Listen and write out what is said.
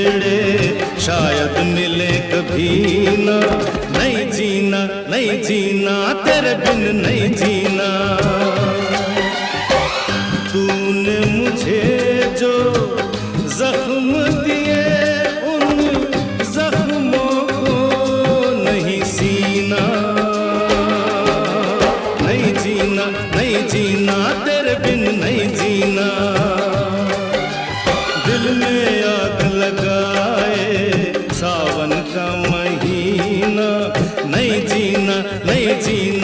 बिछड़े शायद मिले कभी ना। नहीं जीना, नहीं जीना, तेरे बिन नहीं जीना। तूने मुझे जो जख्म दिए उन जख्मों को नहीं सीना। नहीं जीना, नहीं जीना, तेरे बिन नहीं जीना। दिल में आग लगाए सावन का महीना। नहीं जीना, नहीं जीना।